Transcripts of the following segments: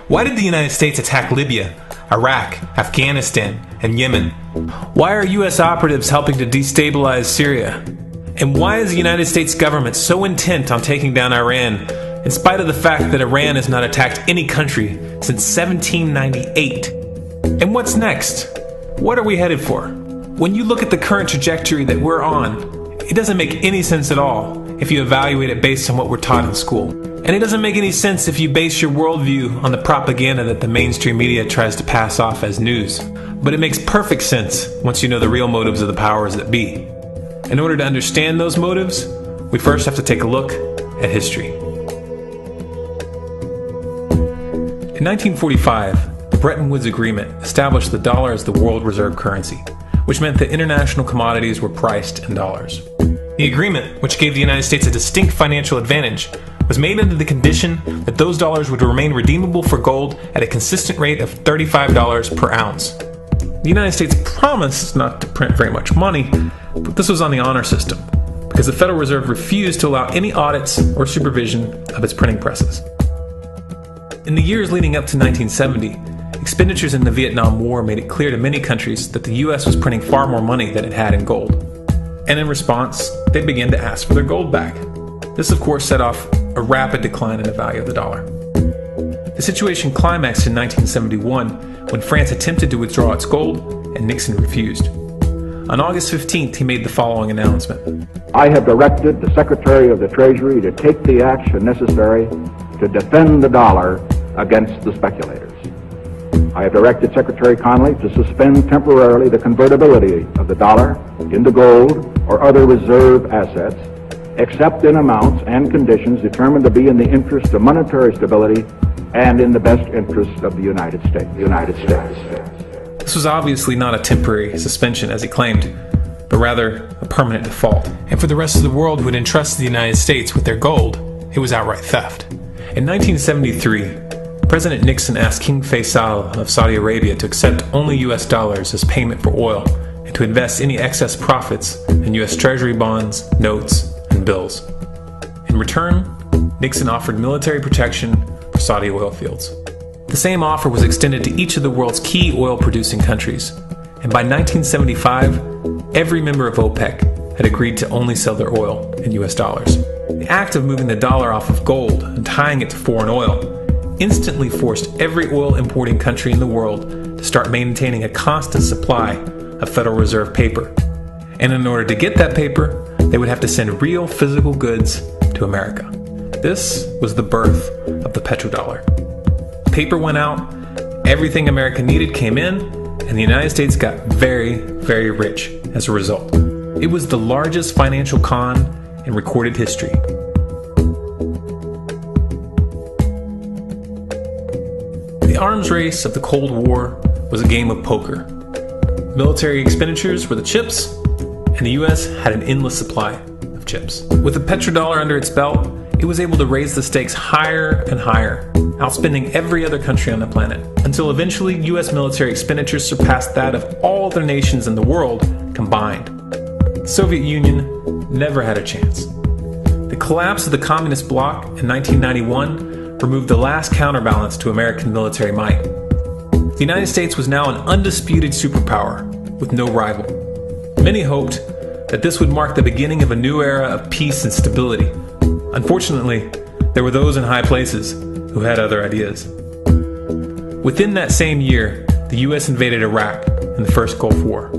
Why did the United States attack Libya, Iraq, Afghanistan, and Yemen? Why are U.S. operatives helping to destabilize Syria? And why is the United States government so intent on taking down Iran, in spite of the fact that Iran has not attacked any country since 1798? And what's next? What are we headed for? When you look at the current trajectory that we're on, it doesn't make any sense at all if you evaluate it based on what we're taught in school. And it doesn't make any sense if you base your worldview on the propaganda that the mainstream media tries to pass off as news. But it makes perfect sense once you know the real motives of the powers that be. In order to understand those motives, we first have to take a look at history. In 1945, the Bretton Woods Agreement established the dollar as the world reserve currency, which meant that international commodities were priced in dollars. The agreement, which gave the United States a distinct financial advantage, was made under the condition that those dollars would remain redeemable for gold at a consistent rate of $35 per ounce. The United States promised not to print very much money, but this was on the honor system, because the Federal Reserve refused to allow any audits or supervision of its printing presses. In the years leading up to 1970, expenditures in the Vietnam War made it clear to many countries that the U.S. was printing far more money than it had in gold. And in response, they began to ask for their gold back. This, of course, set off a rapid decline in the value of the dollar. The situation climaxed in 1971 when France attempted to withdraw its gold and Nixon refused. On August 15th, he made the following announcement. I have directed the Secretary of the Treasury to take the action necessary to defend the dollar against the speculators. I have directed Secretary Connally to suspend temporarily the convertibility of the dollar into gold or other reserve assets, except in amounts and conditions determined to be in the interest of monetary stability and in the best interest of the United States. This was obviously not a temporary suspension, as he claimed, but rather a permanent default. And for the rest of the world who had entrusted the United States with their gold, it was outright theft. In 1973, President Nixon asked King Faisal of Saudi Arabia to accept only US dollars as payment for oil and to invest any excess profits in US Treasury bonds, notes, and bills. In return, Nixon offered military protection for Saudi oil fields. The same offer was extended to each of the world's key oil-producing countries, and by 1975, every member of OPEC had agreed to only sell their oil in US dollars. The act of moving the dollar off of gold and tying it to foreign oil instantly forced every oil-importing country in the world to start maintaining a constant supply of Federal Reserve paper. And in order to get that paper, they would have to send real physical goods to America. This was the birth of the petrodollar. Paper went out, everything America needed came in, and the United States got very, very rich as a result. It was the largest financial con in recorded history. The arms race of the Cold War was a game of poker. Military expenditures were the chips, and the US had an endless supply of chips. With the petrodollar under its belt, it was able to raise the stakes higher and higher, outspending every other country on the planet, until eventually US military expenditures surpassed that of all other nations in the world combined. The Soviet Union never had a chance. The collapse of the communist bloc in 1991 removed the last counterbalance to American military might. The United States was now an undisputed superpower with no rival. Many hoped that this would mark the beginning of a new era of peace and stability. Unfortunately, there were those in high places who had other ideas. Within that same year, the US invaded Iraq in the first Gulf War.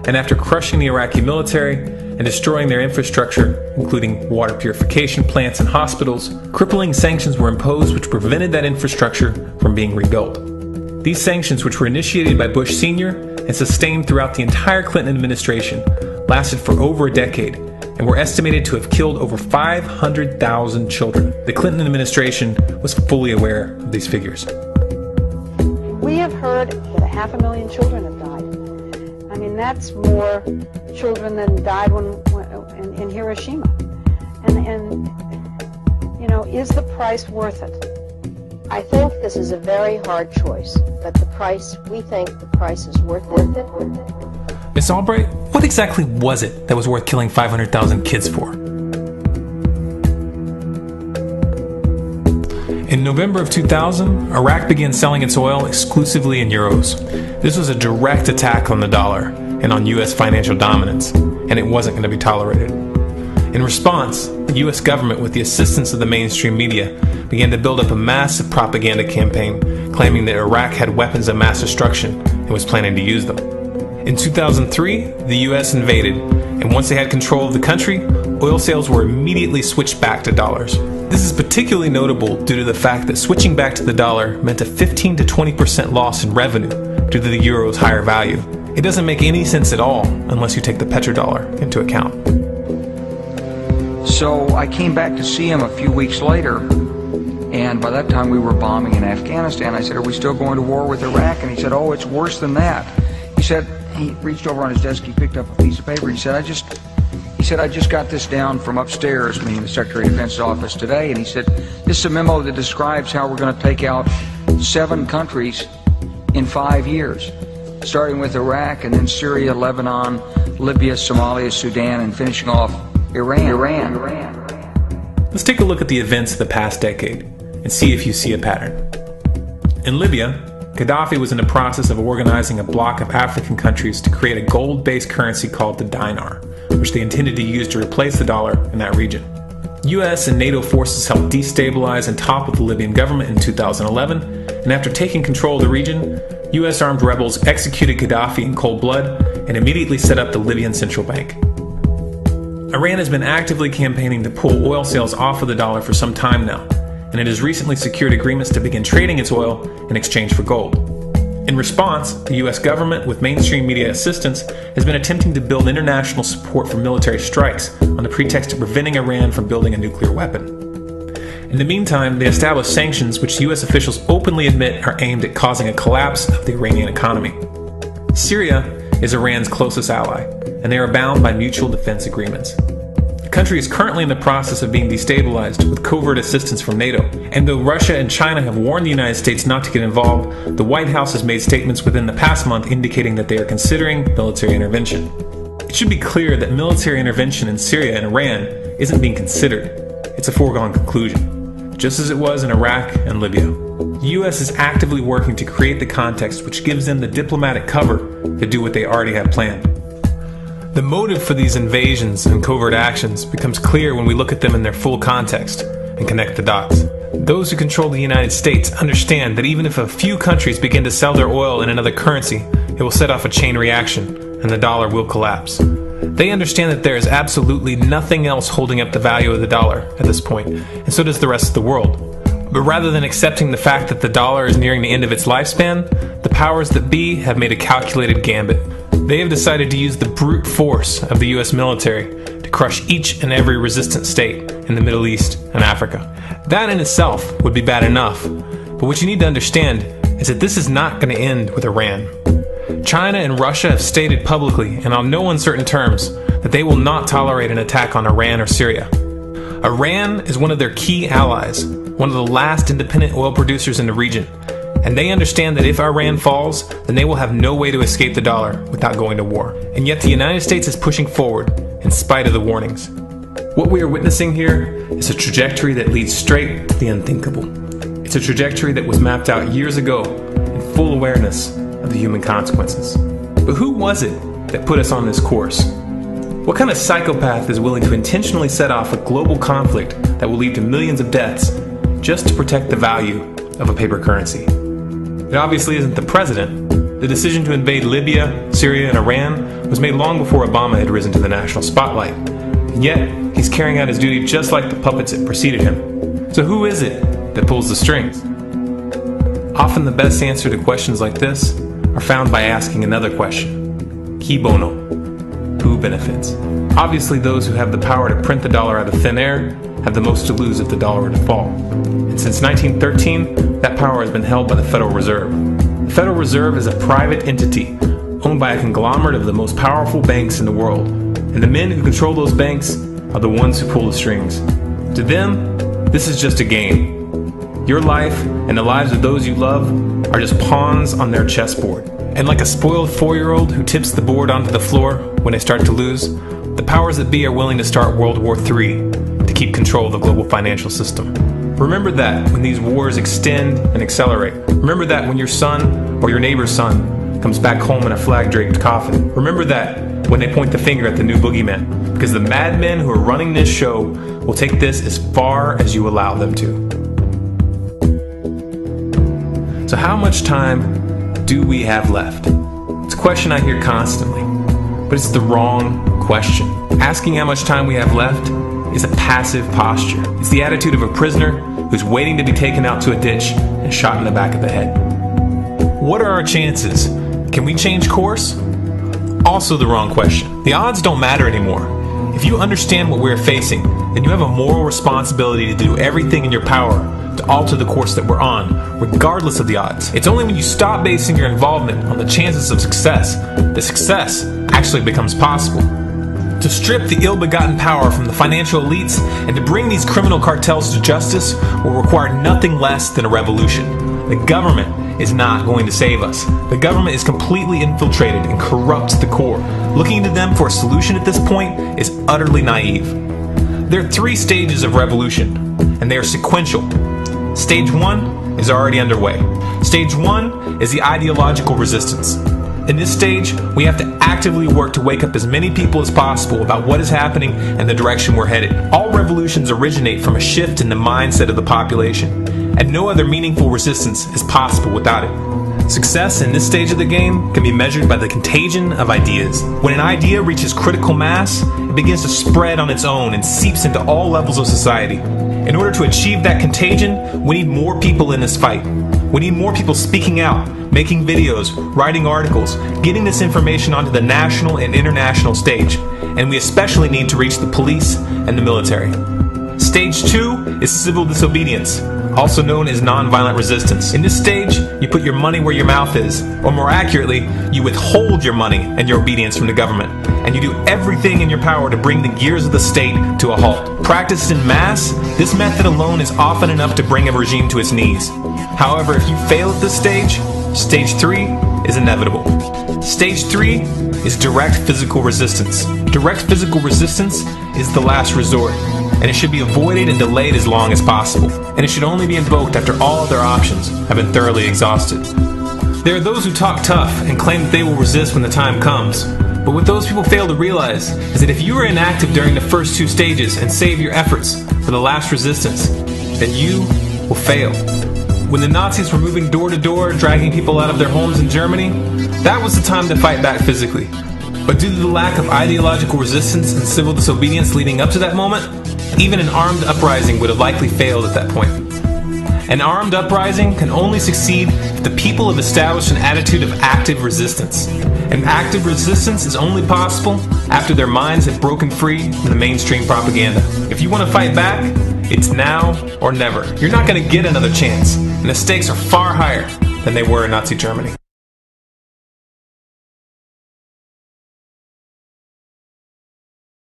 And after crushing the Iraqi military and destroying their infrastructure, including water purification plants and hospitals, crippling sanctions were imposed which prevented that infrastructure from being rebuilt. These sanctions, which were initiated by Bush Sr. and sustained throughout the entire Clinton administration, lasted for over a decade and were estimated to have killed over 500,000 children. The Clinton administration was fully aware of these figures. We have heard that 500,000 children have died. I mean, that's more children than died in Hiroshima. And you know, is the price worth it? I think this is a very hard choice, but we think the price is worth it. Miss Albright, what exactly was it that was worth killing 500,000 kids for? In In November of 2000, Iraq began selling its oil exclusively in euros. This was a direct attack on the dollar and on U.S. financial dominance, and it wasn't going to be tolerated. In response, the U.S. government, with the assistance of the mainstream media, began to build up a massive propaganda campaign claiming that Iraq had weapons of mass destruction and was planning to use them. In 2003, the U.S. invaded, and once they had control of the country, oil sales were immediately switched back to dollars. This is particularly notable due to the fact that switching back to the dollar meant a 15 to 20% loss in revenue due to the euro's higher value. It doesn't make any sense at all unless you take the petrodollar into account. So I came back to see him a few weeks later, and by that time we were bombing in Afghanistan. I said, "Are we still going to war with Iraq?" And he said, "Oh, it's worse than that." He said, he reached over on his desk, he picked up a piece of paper, he said, I just got this down from upstairs, meaning the Secretary of Defense's office today, and he said, "This is a memo that describes how we're going to take out 7 countries in 5 years, starting with Iraq and then Syria, Lebanon, Libya, Somalia, Sudan, and finishing off Iran. Let's take a look at the events of the past decade and see if you see a pattern. In Libya, Gaddafi was in the process of organizing a bloc of African countries to create a gold-based currency called the dinar, which they intended to use to replace the dollar in that region. US and NATO forces helped destabilize and topple the Libyan government in 2011, and after taking control of the region, US armed rebels executed Gaddafi in cold blood and immediately set up the Libyan Central Bank. Iran has been actively campaigning to pull oil sales off of the dollar for some time now, and it has recently secured agreements to begin trading its oil in exchange for gold. In response, the US government, with mainstream media assistance, has been attempting to build international support for military strikes on the pretext of preventing Iran from building a nuclear weapon. In the meantime, they established sanctions which US officials openly admit are aimed at causing a collapse of the Iranian economy. Syria is Iran's closest ally, and they are bound by mutual defense agreements. The country is currently in the process of being destabilized with covert assistance from NATO, and though Russia and China have warned the United States not to get involved, the White House has made statements within the past month indicating that they are considering military intervention. It should be clear that military intervention in Syria and Iran isn't being considered. It's a foregone conclusion, just as it was in Iraq and Libya. The US is actively working to create the context which gives them the diplomatic cover to do what they already have planned. The motive for these invasions and covert actions becomes clear when we look at them in their full context and connect the dots. Those who control the United States understand that even if a few countries begin to sell their oil in another currency, it will set off a chain reaction and the dollar will collapse. They understand that there is absolutely nothing else holding up the value of the dollar at this point, and so does the rest of the world. But rather than accepting the fact that the dollar is nearing the end of its lifespan, the powers that be have made a calculated gambit. They have decided to use the brute force of the US military to crush each and every resistant state in the Middle East and Africa. That in itself would be bad enough, but what you need to understand is that this is not going to end with Iran. China and Russia have stated publicly and on no uncertain terms that they will not tolerate an attack on Iran or Syria. Iran is one of their key allies, one of the last independent oil producers in the region, and they understand that if Iran falls, then they will have no way to escape the dollar without going to war. And yet the United States is pushing forward in spite of the warnings. What we are witnessing here is a trajectory that leads straight to the unthinkable. It's a trajectory that was mapped out years ago in full awareness of the human consequences. But who was it that put us on this course? What kind of psychopath is willing to intentionally set off a global conflict that will lead to millions of deaths just to protect the value of a paper currency? It obviously isn't the president. The decision to invade Libya, Syria, and Iran was made long before Obama had risen to the national spotlight. And yet, he's carrying out his duty just like the puppets that preceded him. So who is it that pulls the strings? Often the best answer to questions like this are found by asking another question. Qui bono? Who benefits? Obviously, those who have the power to print the dollar out of thin air have the most to lose if the dollar were to fall. And since 1913, that power has been held by the Federal Reserve. The Federal Reserve is a private entity owned by a conglomerate of the most powerful banks in the world. And the men who control those banks are the ones who pull the strings. To them, this is just a game. Your life and the lives of those you love are just pawns on their chessboard. And like a spoiled 4-year-old who tips the board onto the floor when they start to lose, the powers that be are willing to start World War III to keep control of the global financial system. Remember that when these wars extend and accelerate. Remember that when your son or your neighbor's son comes back home in a flag-draped coffin. Remember that when they point the finger at the new boogeyman, because the madmen who are running this show will take this as far as you allow them to. So how much time do we have left? It's a question I hear constantly, but it's the wrong question. Asking how much time we have left is a passive posture. It's the attitude of a prisoner who's waiting to be taken out to a ditch and shot in the back of the head. What are our chances? Can we change course? Also the wrong question. The odds don't matter anymore. If you understand what we're facing, then you have a moral responsibility to do everything in your power to alter the course that we're on, regardless of the odds. It's only when you stop basing your involvement on the chances of success that success actually becomes possible. To strip the ill-begotten power from the financial elites and to bring these criminal cartels to justice will require nothing less than a revolution. The government is not going to save us. The government is completely infiltrated and corrupt to the core. Looking to them for a solution at this point is utterly naive. There are 3 stages of revolution, and they are sequential. Stage 1 is already underway. Stage 1 is the ideological resistance. In this stage, we have to actively work to wake up as many people as possible about what is happening and the direction we're headed. All revolutions originate from a shift in the mindset of the population, and no other meaningful resistance is possible without it. Success in this stage of the game can be measured by the contagion of ideas. When an idea reaches critical mass, it begins to spread on its own and seeps into all levels of society. In order to achieve that contagion, we need more people in this fight. We need more people speaking out, making videos, writing articles, getting this information onto the national and international stage. And we especially need to reach the police and the military. Stage 2 is civil disobedience, also known as nonviolent resistance. In this stage, you put your money where your mouth is, or more accurately, you withhold your money and your obedience from the government, and you do everything in your power to bring the gears of the state to a halt. Practiced in mass, this method alone is often enough to bring a regime to its knees. However, if you fail at this stage, Stage 3 is inevitable. Stage 3 is direct physical resistance. Direct physical resistance is the last resort, and it should be avoided and delayed as long as possible. And it should only be invoked after all other options have been thoroughly exhausted. There are those who talk tough and claim that they will resist when the time comes. But what those people fail to realize is that if you are inactive during the first 2 stages and save your efforts for the last resistance, then you will fail. When the Nazis were moving door to door, dragging people out of their homes in Germany, that was the time to fight back physically. But due to the lack of ideological resistance and civil disobedience leading up to that moment, even an armed uprising would have likely failed at that point. An armed uprising can only succeed if the people have established an attitude of active resistance. And active resistance is only possible after their minds have broken free from the mainstream propaganda. If you want to fight back, it's now or never. You're not going to get another chance, and the stakes are far higher than they were in Nazi Germany.